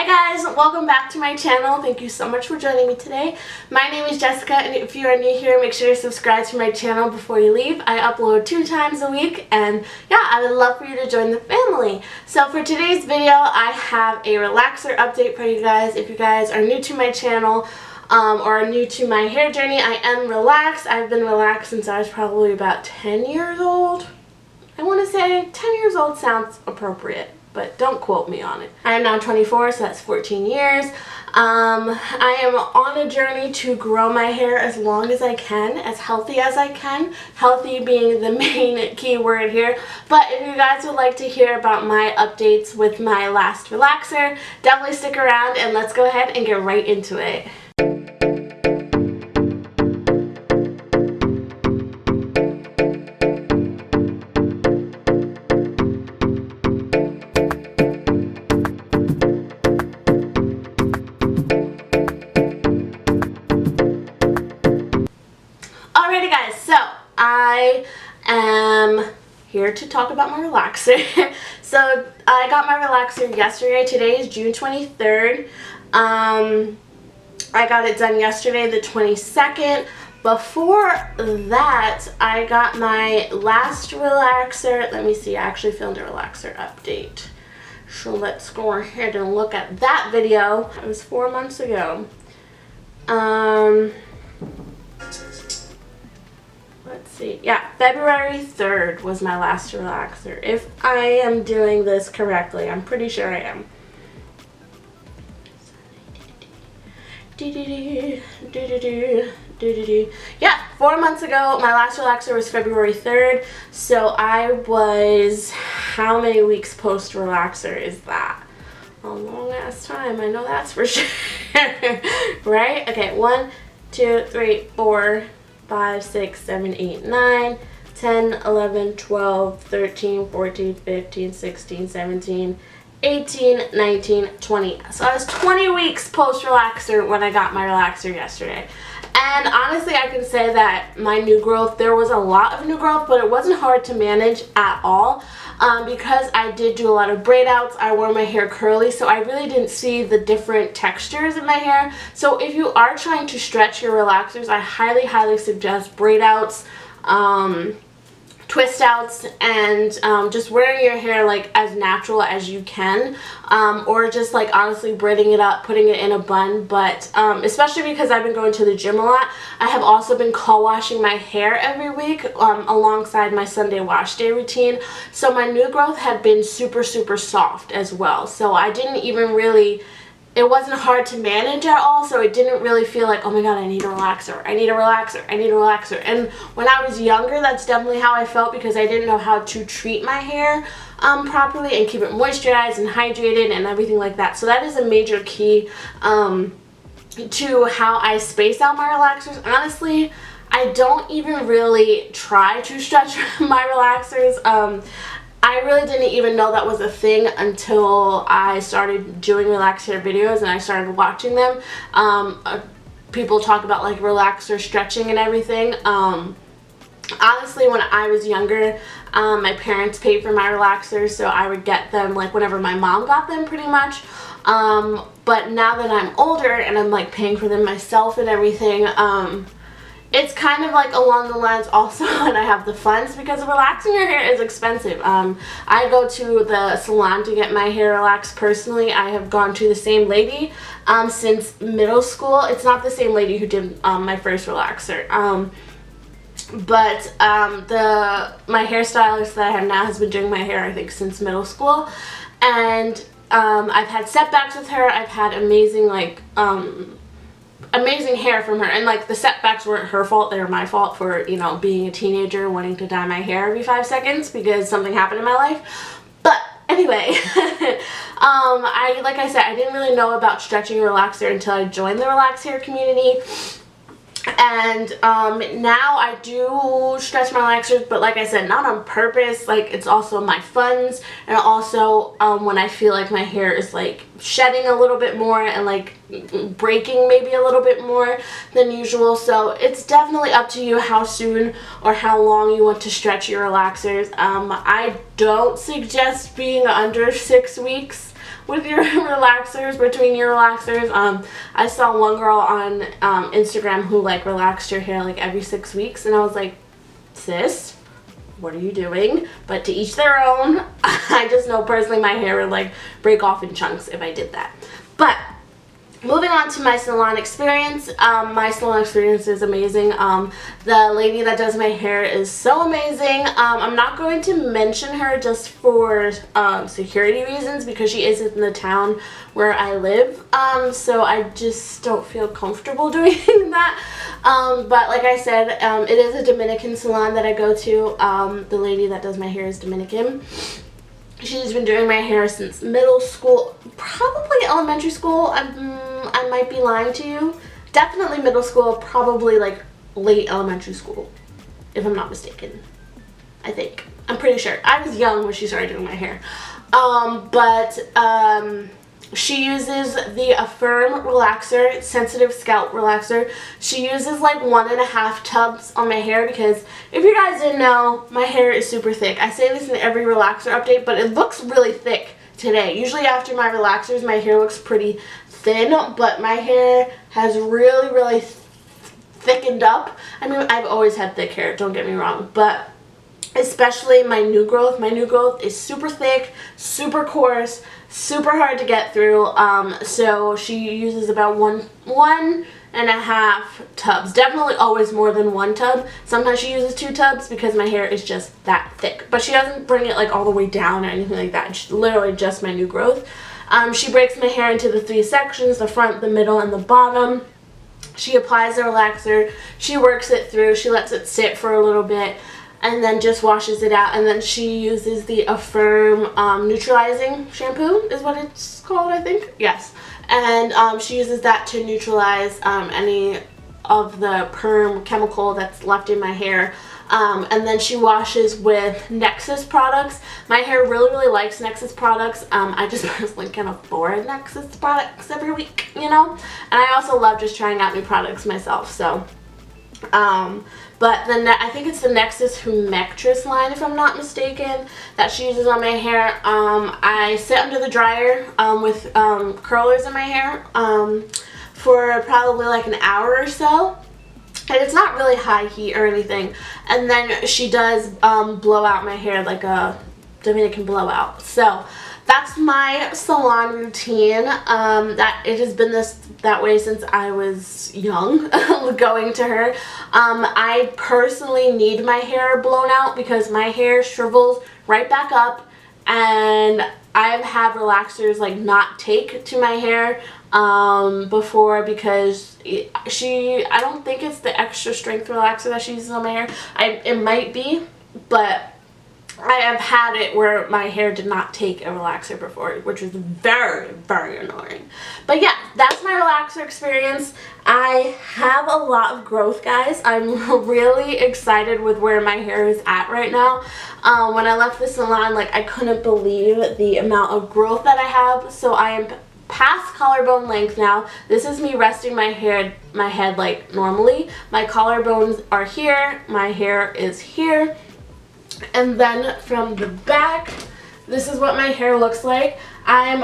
Hey guys, welcome back to my channel. Thank you so much for joining me today. My name is Jessica, and if you are new here, make sure to subscribe to my channel before you leave. I upload 2 times a week, and yeah, I would love for you to join the family. So for today's video, I have a relaxer update for you guys. If you guys are new to my channel or are new to my hair journey, I am relaxed. I've been relaxed since I was probably about 10 years old. I want to say 10 years old sounds appropriate, but don't quote me on it. I am now 24, so that's 14 years. I am on a journey to grow my hair as long as I can, as healthy as I can. Healthy being the main key word here. But if you guys would like to hear about my updates with my last relaxer, definitely stick around and let's go ahead and get right into it. Alrighty guys, so I am here to talk about my relaxer. So I got my relaxer yesterday. Today is June 23rd. I got it done yesterday, the 22nd. Before that, I got my last relaxer. Let me see, I actually filmed a relaxer update. So let's go ahead and look at that video. It was 4 months ago. Let's see. Yeah, February 3rd was my last relaxer. If I am doing this correctly, I'm pretty sure I am. Yeah, 4 months ago, my last relaxer was February 3rd. So I was, how many weeks post relaxer is that? A long ass time, I know that's for sure. Right? Okay, 1, 2, 3, 4, 5, 6, 7, 8, 9, 10, 11, 12, 13, 14, 15, 16, 17, 18, 19, 20. So I was 20 weeks post-relaxer when I got my relaxer yesterday. And honestly, I can say that my new growth, there was a lot of new growth, but it wasn't hard to manage at all. Because I did do a lot of braid outs, I wore my hair curly, so I really didn't see the different textures in my hair. So if you are trying to stretch your relaxers, I highly suggest braid outs, twist outs, and just wearing your hair like as natural as you can, or just like honestly braiding it up, putting it in a bun. But especially because I've been going to the gym a lot, I have also been co-washing my hair every week alongside my Sunday wash day routine. So my new growth had been super soft as well. So I didn't even really, it wasn't hard to manage at all, so it didn't really feel like, oh my god, I need a relaxer, I need a relaxer, I need a relaxer. And when I was younger, that's definitely how I felt, because I didn't know how to treat my hair properly and keep it moisturized and hydrated and everything like that. So that is a major key to how I space out my relaxers. Honestly, I don't even really try to stretch my relaxers. I really didn't even know that was a thing until I started doing relaxer videos and I started watching them. People talk about like relaxer stretching and everything. Honestly, when I was younger, my parents paid for my relaxers, so I would get them like whenever my mom got them, pretty much. But now that I'm older and I'm like paying for them myself and everything, it's kind of like along the lines also when I have the funds, because relaxing your hair is expensive. I go to the salon to get my hair relaxed personally. I have gone to the same lady since middle school. It's not the same lady who did my first relaxer. But my hairstylist that I have now has been doing my hair, I think, since middle school. And I've had setbacks with her. I've had amazing, like, amazing hair from her, and like the setbacks weren't her fault, they were my fault for, you know, being a teenager wanting to dye my hair every 5 seconds because something happened in my life. But anyway, like I said, I didn't really know about stretching a relaxer until I joined the relax hair community. And now I do stretch my relaxers, but like I said, not on purpose. Like, it's also my funds, and also when I feel like my hair is like shedding a little bit more and like breaking maybe a little bit more than usual. So it's definitely up to you how soon or how long you want to stretch your relaxers. I don't suggest being under 6 weeks. with your relaxers, between your relaxers. I saw one girl on Instagram who like relaxed her hair like every 6 weeks, and I was like, sis, what are you doing? But to each their own. I just know personally my hair would like break off in chunks if I did that. But moving on to my salon experience. My salon experience is amazing. The lady that does my hair is so amazing. I'm not going to mention her just for security reasons because she is in the town where I live. So I just don't feel comfortable doing that. But like I said, it is a Dominican salon that I go to. The lady that does my hair is Dominican. She's been doing my hair since middle school, probably elementary school. I might be lying to you. Definitely middle school, probably like late elementary school, if I'm not mistaken. I think. I'm pretty sure. I was young when she started doing my hair. She uses the Affirm relaxer, sensitive scalp relaxer. She uses like 1.5 tubs on my hair because if you guys didn't know, my hair is super thick. I say this in every relaxer update, but it looks really thick today. Usually after my relaxers, my hair looks pretty thin, but my hair has really thickened up. I mean, I've always had thick hair, don't get me wrong, but especially my new growth. My new growth is super thick, super coarse, super hard to get through. So she uses about one and a half tubs. Definitely always more than 1 tub. Sometimes she uses 2 tubs because my hair is just that thick. But she doesn't bring it like all the way down or anything like that. It's literally just my new growth. She breaks my hair into the 3 sections, the front, the middle, and the bottom. She applies the relaxer. She works it through. She lets it sit for a little bit, and then just washes it out. And then she uses the Affirm neutralizing shampoo is what it's called, I think. Yes. And she uses that to neutralize any of the perm chemical that's left in my hair. And then she washes with Nexus products. My hair really likes Nexus products. I just personally can't afford Nexus products every week, you know? And I also love just trying out new products myself, so... But I think it's the Nexus Humectress line, if I'm not mistaken, that she uses on my hair. I sit under the dryer with curlers in my hair for probably like an hour or so. And it's not really high heat or anything. And then she does blow out my hair like a Dominican blowout. So that's my salon routine. That it has been that way since I was young, going to her. I personally need my hair blown out because my hair shrivels right back up, and I've had relaxers like not take to my hair before because I don't think it's the extra strength relaxer that she uses on my hair. It might be, but I have had it where my hair did not take a relaxer before, which was very annoying. But yeah, that's my relaxer experience. I have a lot of growth, guys. I'm really excited with where my hair is at right now. When I left the salon, like, I couldn't believe the amount of growth that I have. So I am past collarbone length now. This is me resting my head like normally. My collarbones are here. My hair is here. And then from the back, this is what my hair looks like. I'm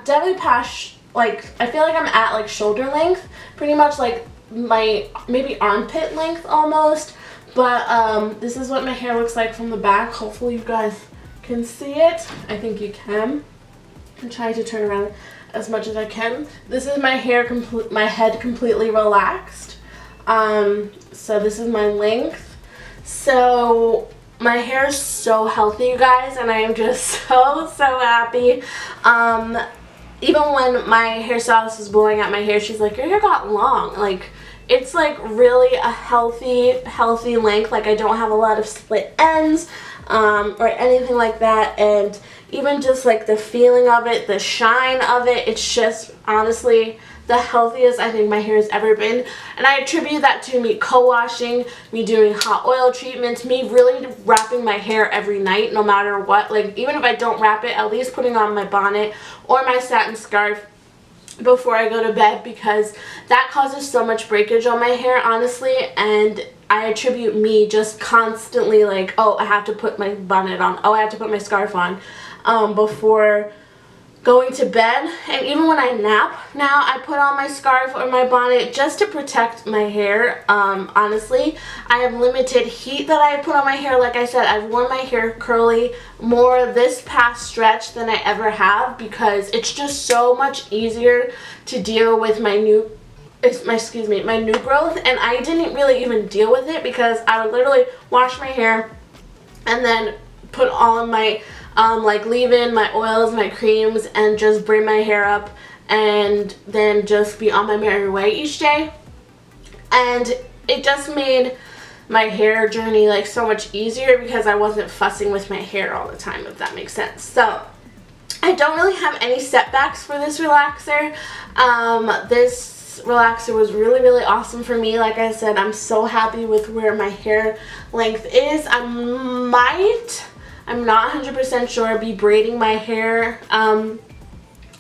definitely past, like, I feel like I'm at like shoulder length, pretty much like my maybe armpit length almost. But this is what my hair looks like from the back. Hopefully you guys can see it. I think you can. I'm trying to turn around as much as I can. This is my hair, my head completely relaxed. So this is my length. So my hair is so healthy, you guys, and I am just so happy. Even when my hairstylist was blowing out my hair, she's like, your hair got long. Like, it's like really a healthy length. Like, I don't have a lot of split ends or anything like that. And even just like the feeling of it, the shine of it, it's just honestly the healthiest I think my hair has ever been. And I attribute that to me co-washing, me doing hot oil treatments, me really wrapping my hair every night no matter what. Like, even if I don't wrap it, at least putting on my bonnet or my satin scarf before I go to bed, because that causes so much breakage on my hair, honestly. And I attribute me just constantly like, oh, I have to put my bonnet on, oh, I have to put my scarf on before going to bed, and even when I nap now, I put on my scarf or my bonnet just to protect my hair. Honestly, I have limited heat that I put on my hair. Like I said, I've worn my hair curly more this past stretch than I ever have, because it's just so much easier to deal with my new growth. And I didn't really even deal with it, because I would literally wash my hair and then put on my like leave in my oils, my creams, and just braid my hair up and then just be on my merry way each day. And it just made my hair journey like so much easier, because I wasn't fussing with my hair all the time, if that makes sense. So I don't really have any setbacks for this relaxer. This relaxer was really awesome for me. Like I said, I'm so happy with where my hair length is. I'm not 100% sure, be braiding my hair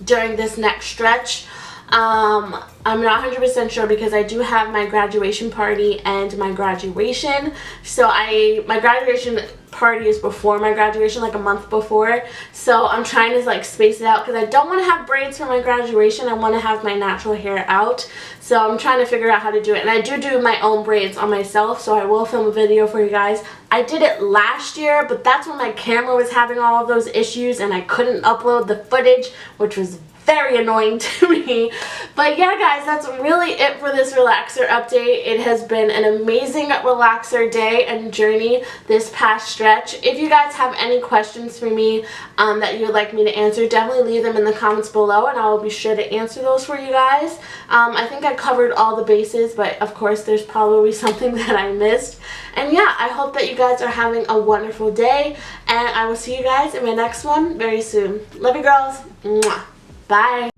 during this next stretch. I'm not 100% sure, because I do have my graduation party and my graduation. So my graduation party is before my graduation, like a month before. So I'm trying to like space it out, because I don't want to have braids for my graduation. I want to have my natural hair out. So I'm trying to figure out how to do it. And I do my own braids on myself, so I will film a video for you guys. I did it last year, but that's when my camera was having all of those issues and I couldn't upload the footage, which was very annoying to me. But yeah, guys, that's really it for this relaxer update. It has been an amazing relaxer day and journey this past stretch. If you guys have any questions for me that you would like me to answer, definitely leave them in the comments below, and I will be sure to answer those for you guys. I think I covered all the bases, but of course there's probably something that I missed. And yeah, I hope that you guys are having a wonderful day, and I will see you guys in my next one very soon. Love you, girls. Mwah. Bye.